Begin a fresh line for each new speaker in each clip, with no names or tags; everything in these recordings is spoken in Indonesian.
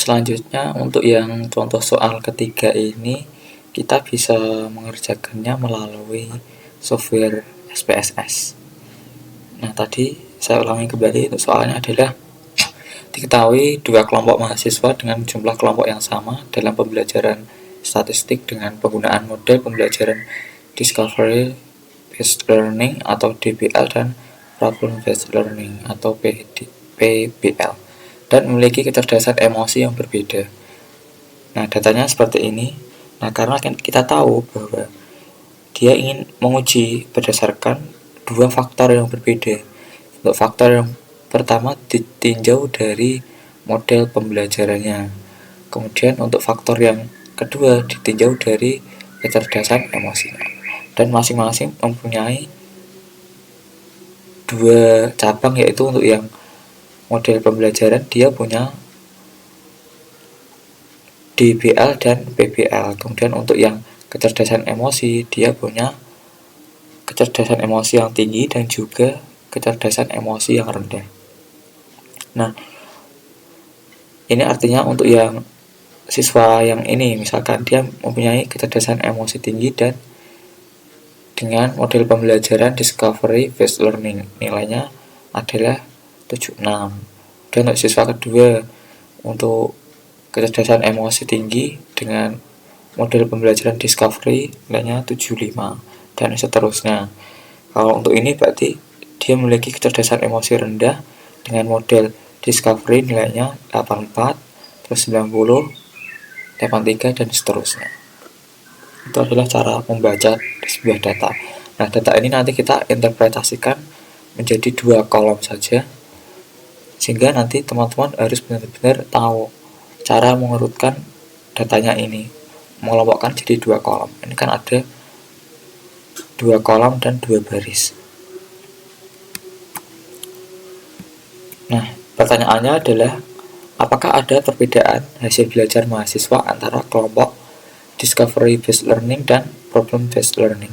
Selanjutnya untuk yang contoh soal ketiga ini kita bisa mengerjakannya melalui software SPSS. Nah, tadi saya ulangi kembali, untuk soalnya adalah diketahui dua kelompok mahasiswa dengan jumlah kelompok yang sama dalam pembelajaran statistik dengan penggunaan model pembelajaran Discovery Based Learning atau DBL dan Problem Based Learning atau PBL, dan memiliki kecerdasan emosi yang berbeda. Nah, datanya seperti ini. Nah, karena kita tahu bahwa dia ingin menguji berdasarkan dua faktor yang berbeda. Untuk faktor yang pertama ditinjau dari model pembelajarannya. Kemudian untuk faktor yang kedua ditinjau dari kecerdasan emosinya. Dan masing-masing mempunyai dua cabang, yaitu untuk yang model pembelajaran dia punya DBL dan PBL. Kemudian untuk yang kecerdasan emosi dia punya kecerdasan emosi yang tinggi dan juga kecerdasan emosi yang rendah. Nah, ini artinya untuk yang siswa yang ini, misalkan dia mempunyai kecerdasan emosi tinggi dan dengan model pembelajaran Discovery Based Learning, nilainya adalah 76. Dan untuk siswa kedua, untuk kecerdasan emosi tinggi dengan model pembelajaran Discovery nilainya 75, dan seterusnya. Kalau untuk ini berarti dia memiliki kecerdasan emosi rendah dengan model Discovery nilainya 84, terus 90, 83, dan seterusnya. Itu adalah cara membaca sebuah data. Nah, data ini nanti kita interpretasikan menjadi dua kolom saja, sehingga nanti teman-teman harus benar-benar tahu cara mengurutkan datanya ini, mengelompokkan jadi dua kolom. Ini kan ada dua kolom dan dua baris. Nah, pertanyaannya adalah apakah ada perbedaan hasil belajar mahasiswa antara kelompok Discovery Based Learning dan Problem Based Learning.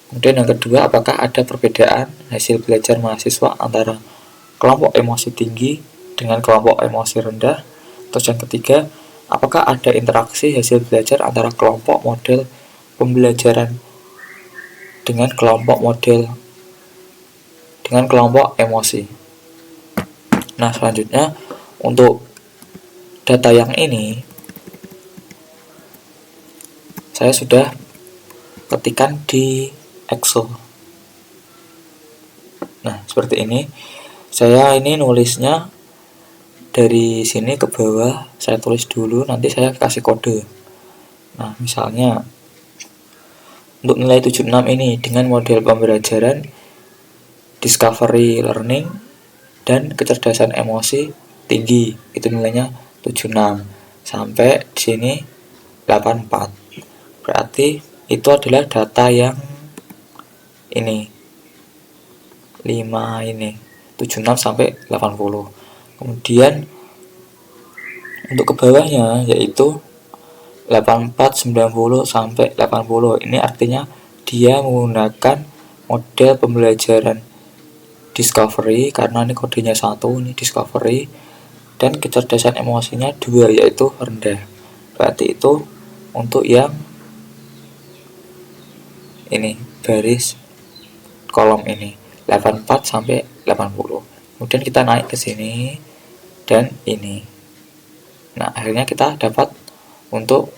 Kemudian yang kedua, apakah ada perbedaan hasil belajar mahasiswa antara kelompok emosi tinggi dengan kelompok emosi rendah. Terus yang ketiga, apakah ada interaksi hasil belajar antara kelompok model pembelajaran dengan kelompok emosi. Nah, selanjutnya untuk data yang ini saya sudah ketikkan di Excel. Nah, seperti ini. Saya ini nulisnya dari sini ke bawah, saya tulis dulu, nanti saya kasih kode. Nah, misalnya untuk nilai 76 ini dengan model pembelajaran Discovery Learning dan kecerdasan emosi tinggi, itu nilainya 76, sampai di sini 84. Berarti itu adalah data yang ini 5 ini 76 sampai 80. Kemudian untuk ke bawahnya yaitu 84, 90 sampai 80. Ini artinya dia menggunakan model pembelajaran Discovery karena ini kodenya 1, ini Discovery, dan kecerdasan emosinya 2 yaitu rendah. Berarti itu untuk yang ini baris kolom ini 84 sampai 80. Kemudian kita naik ke sini dan ini. Nah, akhirnya kita dapat untuk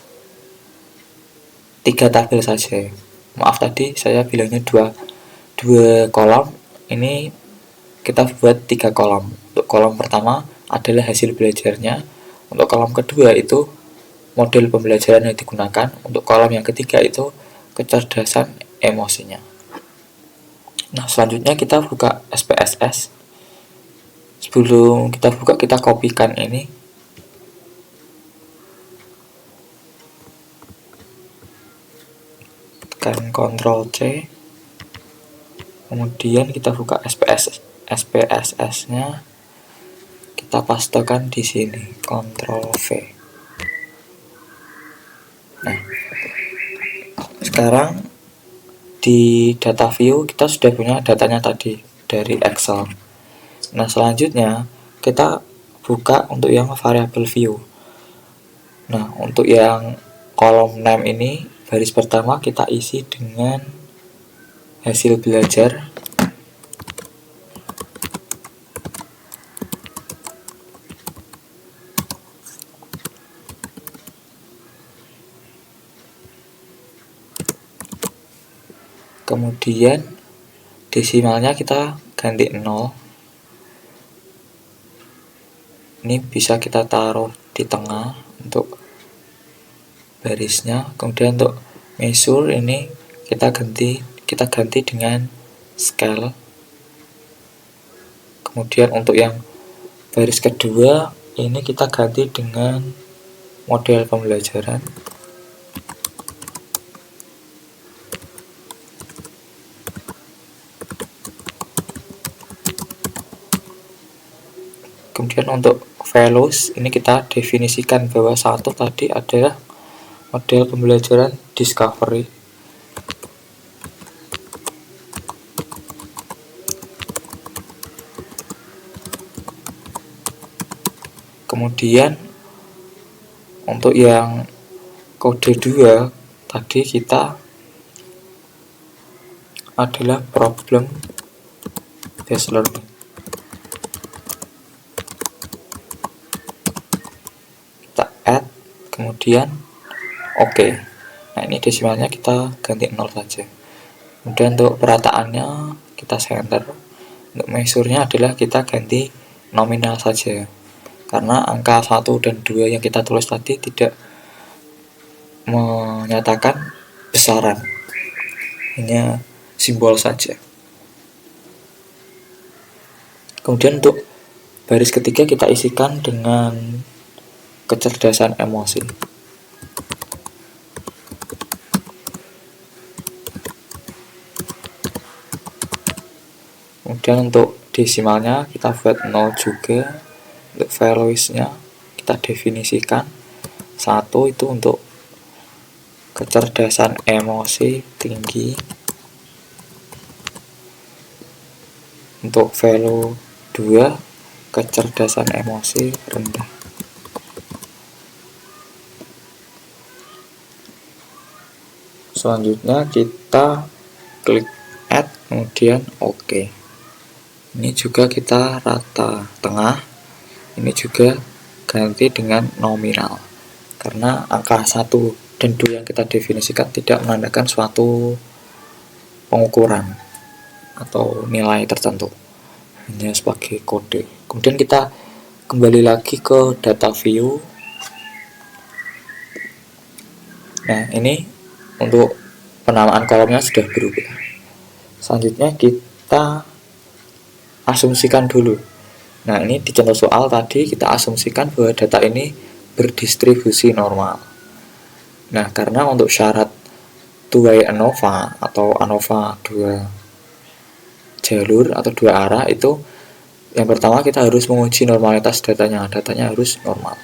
3 tabel saja. Maaf tadi saya bilangnya dua kolom, ini kita buat 3 kolom. Untuk kolom pertama adalah hasil belajarnya, untuk kolom kedua itu model pembelajaran yang digunakan, untuk kolom yang ketiga itu kecerdasan emosinya. Nah, selanjutnya kita buka SPSS. Sebelum kita buka, kita kopikan ini. Tekan Ctrl C. Kemudian kita buka SPSS-nya. Kita pastekan di sini, Ctrl V. Nah, sekarang di data view kita sudah punya datanya tadi dari Excel. Nah, selanjutnya kita buka untuk yang variable view. Nah, untuk yang kolom name ini, baris pertama kita isi dengan hasil belajar. Kemudian desimalnya kita ganti 0. Ini bisa kita taruh di tengah untuk barisnya. Kemudian untuk measure ini kita ganti dengan scale. Kemudian untuk yang baris kedua ini kita ganti dengan model pembelajaran. Kemudian untuk values ini kita definisikan bahwa satu tadi adalah model pembelajaran discovery. Kemudian untuk yang kode 2 tadi kita adalah problem based learning. Kita add, kemudian oke. Nah, ini desimalnya kita ganti 0 saja. Kemudian untuk perataannya kita center. Untuk measure-nya adalah kita ganti nominal saja, karena angka 1 dan 2 yang kita tulis tadi tidak menyatakan besaran, hanya simbol saja. Kemudian untuk baris ketiga kita isikan dengan kecerdasan emosi. Kemudian untuk desimalnya kita buat 0 juga. Untuk values-nya kita definisikan 1 itu untuk kecerdasan emosi tinggi. Untuk value 2 kecerdasan emosi rendah. Selanjutnya kita klik add, kemudian oke. Ini juga kita rata tengah. Ini juga ganti dengan nominal, karena angka 1 dan 2 yang kita definisikan tidak menandakan suatu pengukuran atau nilai tertentu, hanya sebagai kode. Kemudian kita kembali lagi ke data view. Nah, ini untuk penamaan kolomnya sudah berubah. Selanjutnya kita asumsikan dulu. Nah, ini di contoh soal tadi kita asumsikan bahwa data ini berdistribusi normal. Nah, karena untuk syarat 2-way ANOVA atau ANOVA 2 jalur atau 2 arah itu, yang pertama kita harus menguji normalitas datanya harus normal.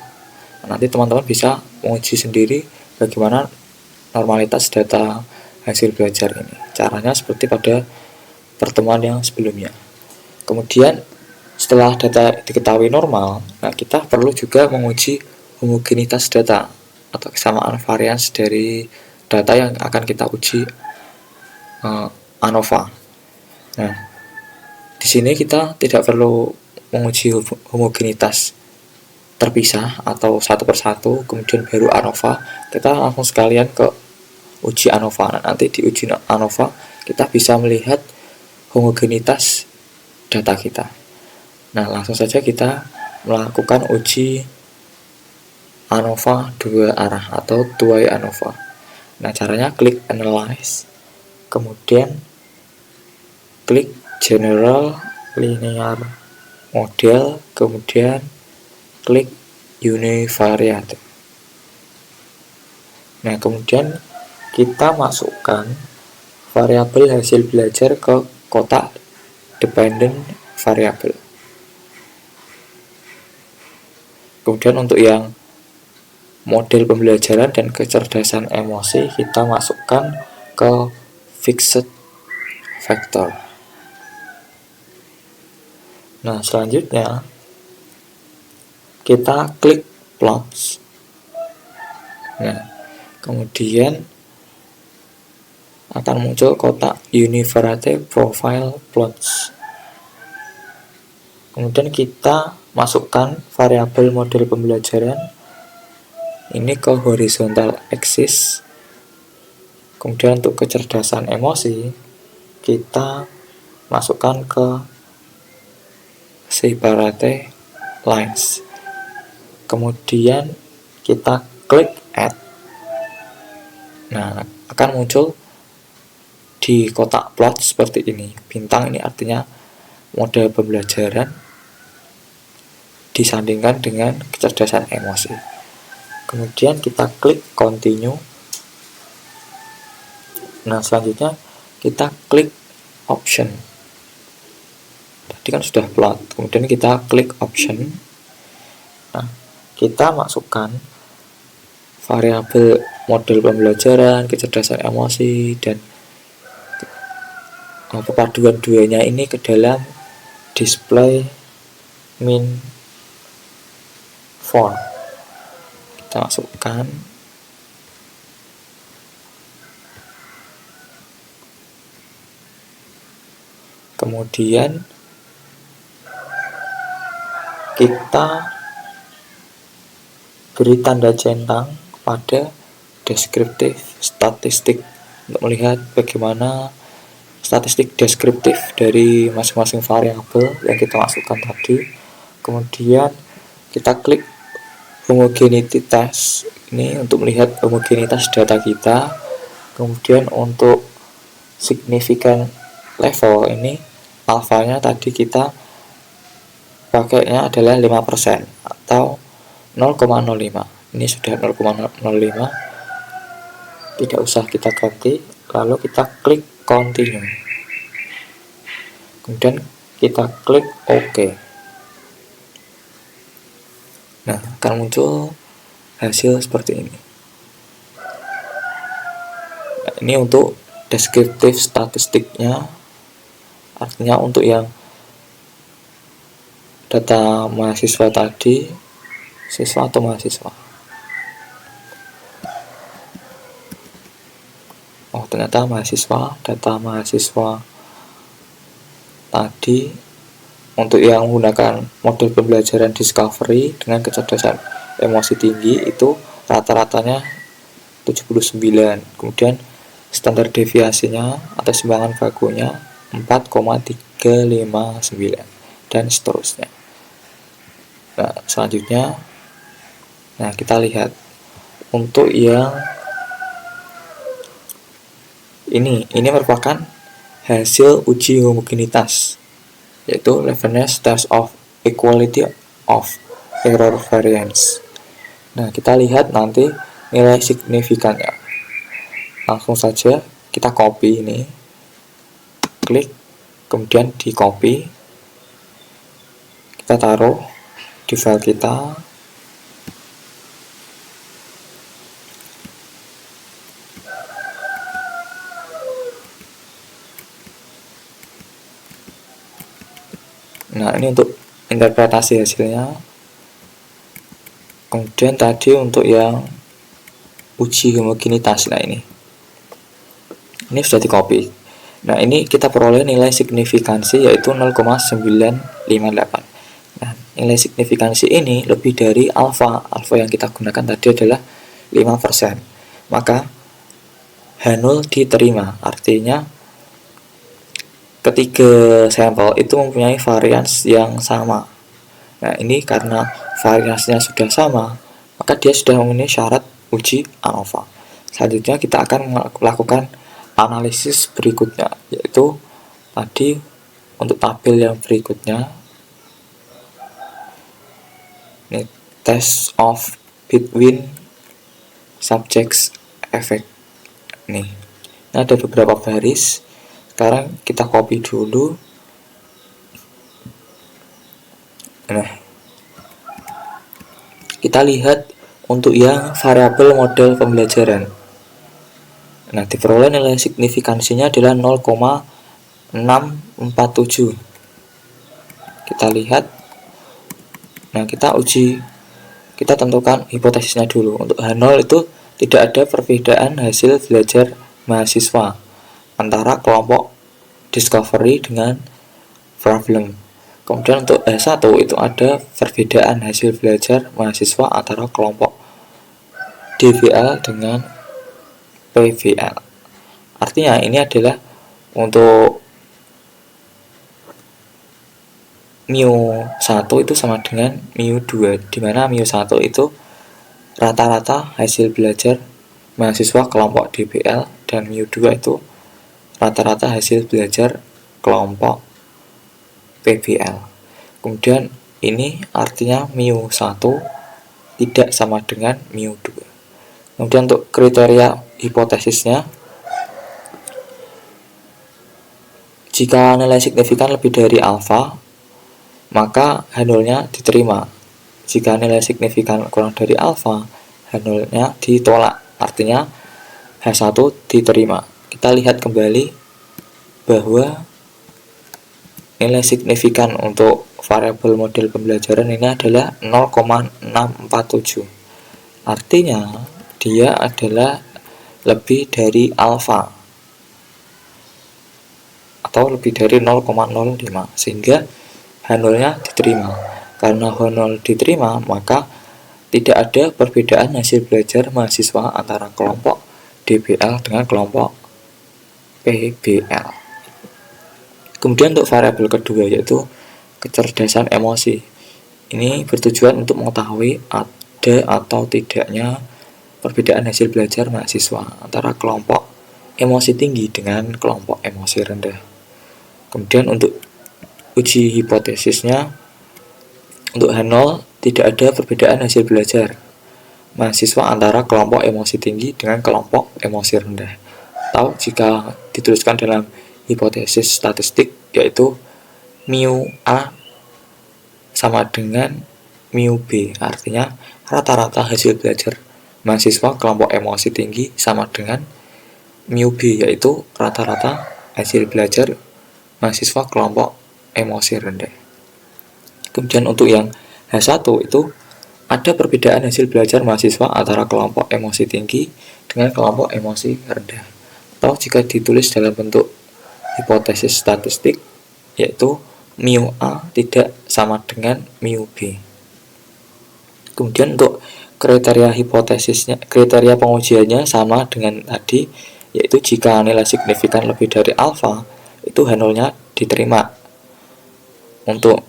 Nah, nanti teman-teman bisa menguji sendiri bagaimana normalitas data hasil belajar ini. Caranya seperti pada pertemuan yang sebelumnya. Kemudian setelah data diketahui normal, nah kita perlu juga menguji homogenitas data atau kesamaan varians dari data yang akan kita uji ANOVA. Nah, di sini kita tidak perlu menguji homogenitas terpisah atau satu persatu kemudian baru ANOVA. Kita langsung sekalian ke uji ANOVA. Nah, nanti di uji ANOVA kita bisa melihat homogenitas data kita. Nah, langsung saja kita melakukan uji ANOVA 2 arah atau 2-way ANOVA. Nah, caranya klik Analyze, kemudian klik General Linear Model, kemudian klik Univariate. Nah, kemudian kita masukkan variabel hasil belajar ke kotak Dependent Variable. Kemudian untuk yang model pembelajaran dan kecerdasan emosi kita masukkan ke fixed vector. Nah, selanjutnya kita klik plots. Nah, kemudian akan muncul kotak Univerate Profile Plots. Kemudian kita masukkan variabel model pembelajaran ini ke horizontal axis. Kemudian untuk kecerdasan emosi kita masukkan ke separate lines. Kemudian kita klik add. Nah, akan muncul di kotak plot seperti ini. Bintang ini artinya model pembelajaran disandingkan dengan kecerdasan emosi. Kemudian kita klik continue. Nah, selanjutnya kita klik option. Tadi kan sudah plot, kemudian kita klik option. Nah, kita masukkan variabel model pembelajaran, kecerdasan emosi, dan kepaduan duanya ini ke dalam display min form. Kita masukkan. Kemudian kita beri tanda centang pada deskriptif statistik untuk melihat bagaimana statistik deskriptif dari masing-masing variabel yang kita masukkan tadi. Kemudian kita klik homogeneity test ini untuk melihat homogenitas data kita. Kemudian untuk signifikan level ini alfanya tadi kita pakainya adalah 5% atau 0,05. Ini sudah 0,05, tidak usah kita ganti. Lalu kita klik continue, kemudian kita klik OK. Nah, akan muncul hasil seperti ini. Nah, ini untuk deskriptif statistiknya, artinya untuk yang data mahasiswa tadi, siswa atau mahasiswa. Oh, ternyata mahasiswa, data mahasiswa tadi untuk yang menggunakan model pembelajaran discovery dengan kecerdasan emosi tinggi itu rata-ratanya 79. Kemudian standar deviasinya atau simbangan bakunya 4,359 dan seterusnya. Nah, selanjutnya kita lihat untuk yang ini merupakan hasil uji homogenitas, yaitu Leibniz test of equality of error variance. Nah, kita lihat nanti nilai signifikannya. Langsung saja kita copy ini, klik, kemudian di copy, kita taruh di file kita. Nah, ini untuk interpretasi hasilnya. Kemudian tadi untuk yang uji homogenitas, nah ini sudah di copy. Nah, ini kita peroleh nilai signifikansi yaitu 0,958. Nah, nilai signifikansi ini lebih dari alfa yang kita gunakan tadi adalah 5%. Maka H0 diterima, artinya ketiga sampel itu mempunyai varians yang sama. Nah, ini karena variansnya sudah sama, maka dia sudah memenuhi syarat uji ANOVA. Selanjutnya kita akan melakukan analisis berikutnya, yaitu tadi untuk tabel yang berikutnya, ini test of between subjects effect. Nih, ini ada beberapa baris. Sekarang kita copy dulu. Nah, kita lihat untuk yang variabel model pembelajaran. Nah, diperoleh nilai signifikansinya adalah 0,647. Kita lihat. Nah, kita tentukan hipotesisnya dulu. Untuk H0 itu tidak ada perbedaan hasil belajar mahasiswa antara kelompok discovery dengan problem. Kemudian untuk H1 itu ada perbedaan hasil belajar mahasiswa antara kelompok DBL dengan PBL. Artinya ini adalah untuk mu1 itu sama dengan mu2, di mana mu1 itu rata-rata hasil belajar mahasiswa kelompok DBL dan mu2 itu rata-rata hasil belajar kelompok PBL. Kemudian ini artinya mu1 tidak sama dengan mu2. Kemudian untuk kriteria hipotesisnya, jika nilai signifikan lebih dari alfa, maka H0-nya diterima. Jika nilai signifikan kurang dari alfa, H0-nya ditolak. Artinya H1 diterima. Kita lihat kembali bahwa nilai signifikan untuk variabel model pembelajaran ini adalah 0,647. Artinya dia adalah lebih dari alfa atau lebih dari 0,05, sehingga H0-nya diterima. Karena H0 diterima, maka tidak ada perbedaan hasil belajar mahasiswa antara kelompok DBL dengan kelompok PBL. Kemudian untuk variabel kedua yaitu kecerdasan emosi. Ini bertujuan untuk mengetahui ada atau tidaknya perbedaan hasil belajar mahasiswa antara kelompok emosi tinggi dengan kelompok emosi rendah. Kemudian untuk uji hipotesisnya, untuk H0 tidak ada perbedaan hasil belajar mahasiswa antara kelompok emosi tinggi dengan kelompok emosi rendah. Atau jika dituliskan dalam hipotesis statistik, yaitu mu A sama dengan mu B. Artinya rata-rata hasil belajar mahasiswa kelompok emosi tinggi sama dengan mu B, yaitu rata-rata hasil belajar mahasiswa kelompok emosi rendah. Kemudian untuk yang H1 itu ada perbedaan hasil belajar mahasiswa antara kelompok emosi tinggi dengan kelompok emosi rendah. Atau jika ditulis dalam bentuk hipotesis statistik, yaitu mu A tidak sama dengan mu B. Kemudian untuk kriteria hipotesisnya, kriteria pengujiannya sama dengan tadi, yaitu jika nilai signifikan lebih dari alfa, itu H0-nya diterima. Untuk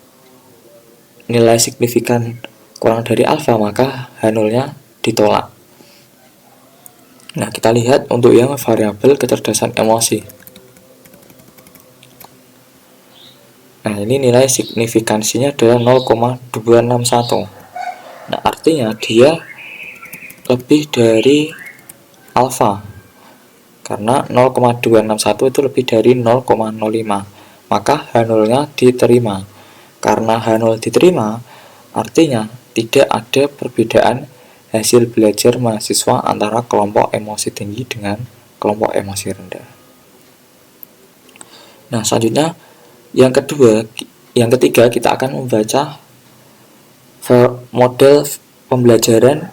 nilai signifikan kurang dari alfa, maka H0-nya ditolak. Nah, kita lihat untuk yang variabel kecerdasan emosi. Nah, ini nilai signifikansinya adalah 0,261. Nah, artinya dia lebih dari alfa. Karena 0,261 itu lebih dari 0,05. Maka H0-nya diterima. Karena H0 diterima, artinya tidak ada perbedaan hasil belajar mahasiswa antara kelompok emosi tinggi dengan kelompok emosi rendah. Nah, selanjutnya yang ketiga kita akan membaca model pembelajaran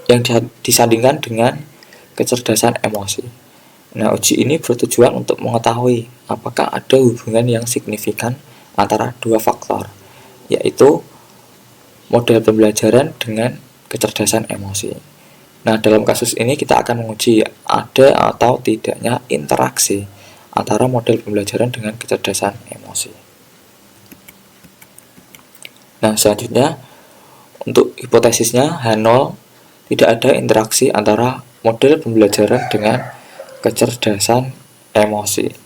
yang disandingkan dengan kecerdasan emosi. Nah, uji ini bertujuan untuk mengetahui apakah ada hubungan yang signifikan antara dua faktor, yaitu model pembelajaran dengan kecerdasan emosi. Nah, dalam kasus ini kita akan menguji ada atau tidaknya interaksi antara model pembelajaran dengan kecerdasan emosi. Nah, selanjutnya untuk hipotesisnya H0 tidak ada interaksi antara model pembelajaran dengan kecerdasan emosi.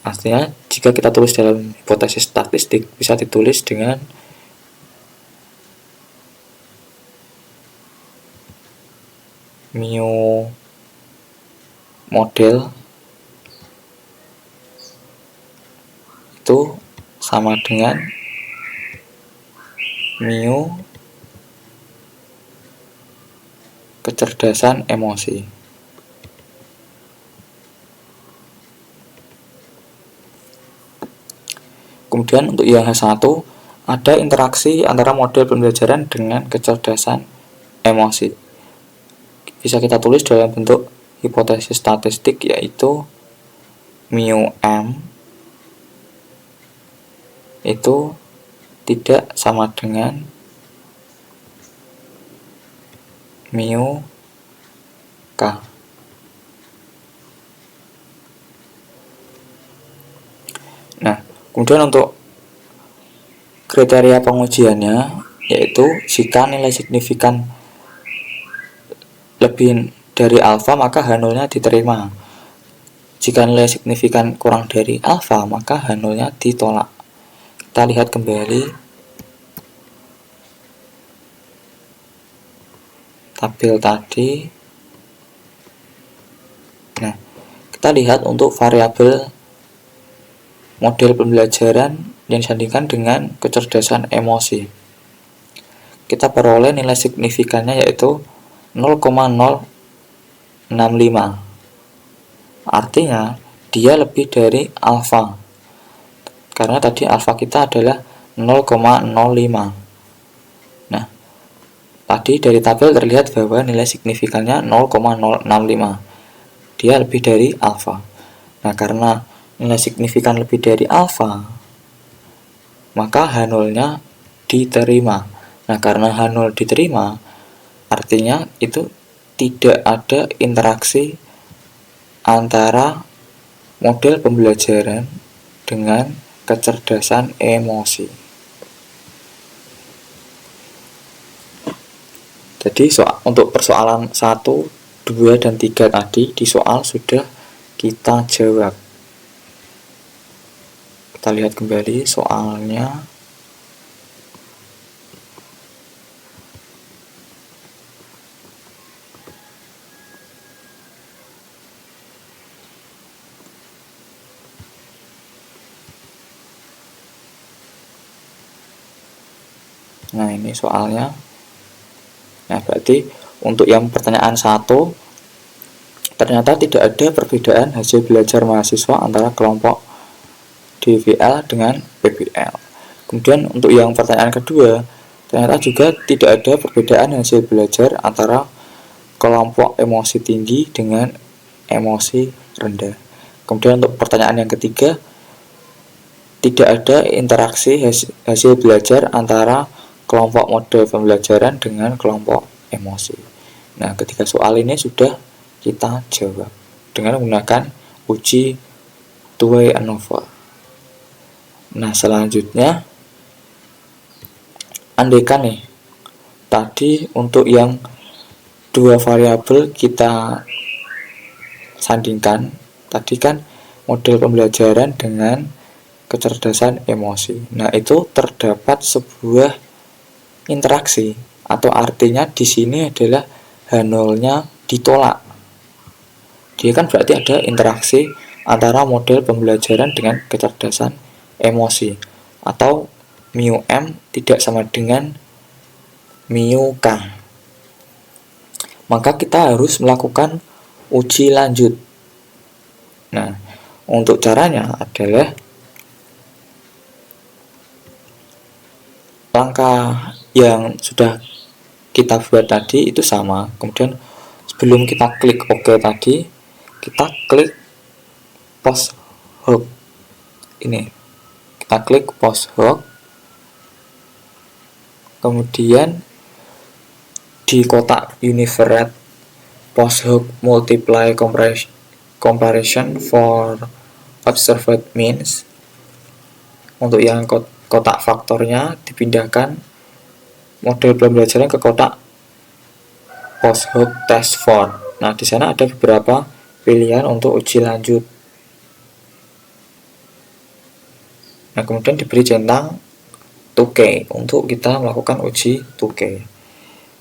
Artinya jika kita tulis dalam hipotesis statistik bisa ditulis dengan mu model itu sama dengan mu kecerdasan emosi. Kemudian untuk yang H1 ada interaksi antara model pembelajaran dengan kecerdasan emosi. bisa kita tulis dalam bentuk hipotesis statistik, yaitu mu m itu tidak sama dengan mu k. Nah, kemudian untuk kriteria pengujiannya, yaitu jika nilai signifikan lebih dari alfa maka H0-nya diterima. Jika nilai signifikan kurang dari alfa maka H0-nya ditolak. Kita lihat kembali tabel tadi. Nah, kita lihat untuk variabel model pembelajaran yang disandingkan dengan kecerdasan emosi. Kita peroleh nilai signifikannya yaitu 0,065. Artinya dia lebih dari alfa. Karena tadi alfa kita adalah 0,05. Nah, tadi dari tabel terlihat bahwa nilai signifikannya 0,065. Dia lebih dari alfa. Nah, karena nilai signifikan lebih dari alfa, maka H0-nya diterima. Nah, karena H0 diterima, artinya itu tidak ada interaksi antara model pembelajaran dengan kecerdasan emosi. Jadi untuk persoalan 1, 2, dan 3 tadi di soal sudah kita jawab. Kita lihat kembali soalnya. Nah, ini soalnya. Nah, berarti untuk yang pertanyaan 1, ternyata tidak ada perbedaan hasil belajar mahasiswa antara kelompok DVL dengan PBL. Kemudian untuk yang pertanyaan kedua, ternyata juga tidak ada perbedaan hasil belajar antara kelompok emosi tinggi dengan emosi rendah. Kemudian untuk pertanyaan yang ketiga, tidak ada interaksi hasil belajar antara kelompok model pembelajaran dengan kelompok emosi. Nah, ketiga soal ini sudah kita jawab dengan menggunakan uji two-way ANOVA. Nah, selanjutnya, andaikan nih, tadi untuk yang dua variabel kita sandingkan, tadi kan model pembelajaran dengan kecerdasan emosi. Nah, itu terdapat sebuah interaksi, atau artinya di sini adalah H0-nya ditolak. Dia kan berarti ada interaksi antara model pembelajaran dengan kecerdasan emosi, atau mu m tidak sama dengan mu k. Maka kita harus melakukan uji lanjut. Nah, untuk caranya adalah langkah yang sudah kita buat tadi itu sama. Kemudian sebelum kita klik OK tadi, kita klik post hook ini. Kita klik post hook. Kemudian di kotak univariate post hook multiply comparison for observed means. Untuk yang kotak faktornya dipindahkan model pembelajaran ke kotak post hook test for. Nah, di sana ada beberapa pilihan untuk uji lanjut. Nah, kemudian diberi centang 2K untuk kita melakukan uji 2K.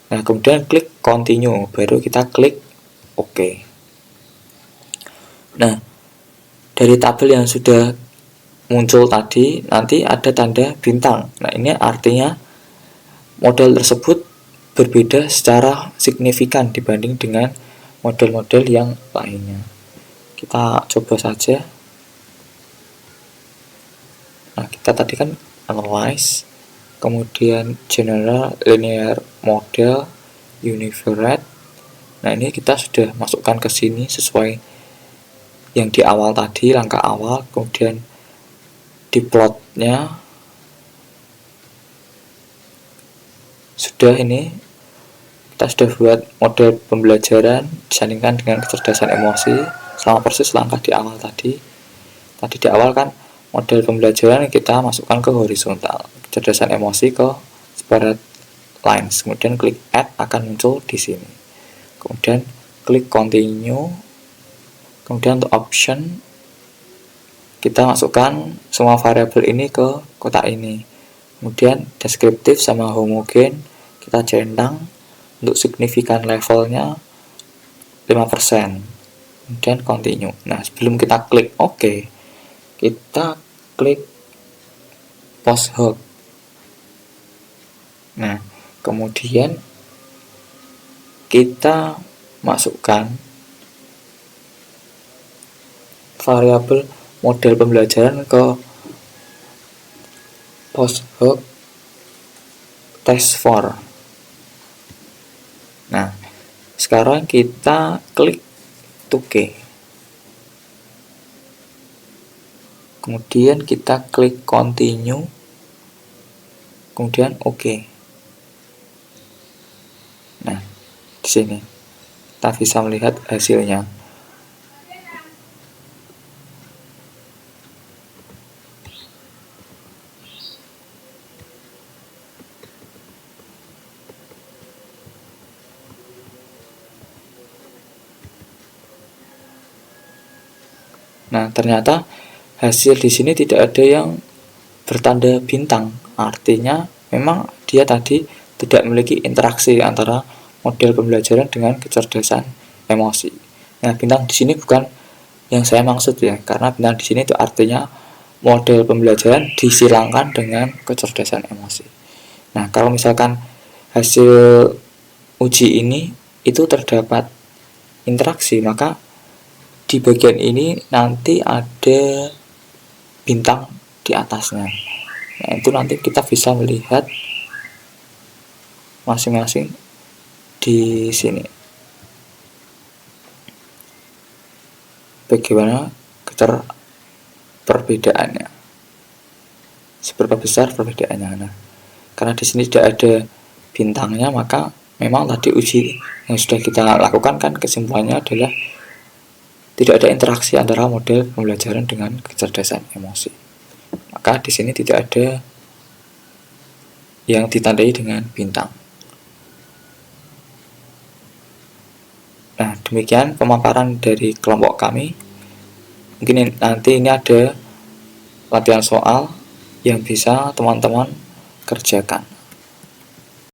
Nah, kemudian klik continue, baru kita klik OK. Nah, dari tabel yang sudah muncul tadi, nanti ada tanda bintang. Nah, ini artinya model tersebut berbeda secara signifikan dibanding dengan model-model yang lainnya. Kita coba saja. Nah, kita tadi kan analyze, kemudian general linear model univariate, Nah, ini kita sudah masukkan ke sini sesuai yang di awal tadi, langkah awal, kemudian di plotnya sudah, ini kita sudah buat model pembelajaran disandingkan dengan kecerdasan emosi, sama persis langkah di awal tadi. Tadi di awal kan model pembelajaran kita masukkan ke horizontal, kecerdasan emosi ke separate lines, kemudian klik add akan muncul di sini, kemudian klik continue, kemudian untuk option kita masukkan semua variabel ini ke kotak ini, kemudian deskriptif sama homogen kita centang, untuk signifikan levelnya 5%, kemudian continue. Nah, sebelum kita klik OK, kita klik post hook. Nah, kemudian kita masukkan variabel model pembelajaran ke post hook test for. Nah, sekarang kita klik OK, kemudian kita klik continue, kemudian OK. Nah, di sini kita bisa melihat hasilnya. Nah, ternyata hasil di sini tidak ada yang bertanda bintang. Artinya memang dia tadi tidak memiliki interaksi antara model pembelajaran dengan kecerdasan emosi. Nah, bintang di sini bukan yang saya maksud ya, karena bintang di sini itu artinya model pembelajaran disilangkan dengan kecerdasan emosi. Nah, kalau misalkan hasil uji ini itu terdapat interaksi, maka di bagian ini nanti ada bintang di atasnya. Nah, itu nanti kita bisa melihat masing-masing di sini bagaimana perbedaannya, seberapa besar perbedaannya. Nah, karena di sini tidak ada bintangnya, maka memang tadi uji yang sudah kita lakukan kan kesimpulannya adalah tidak ada interaksi antara model pembelajaran dengan kecerdasan emosi. Maka di sini tidak ada yang ditandai dengan bintang. Nah, demikian pemaparan dari kelompok kami. Mungkin nanti ini ada latihan soal yang bisa teman-teman kerjakan.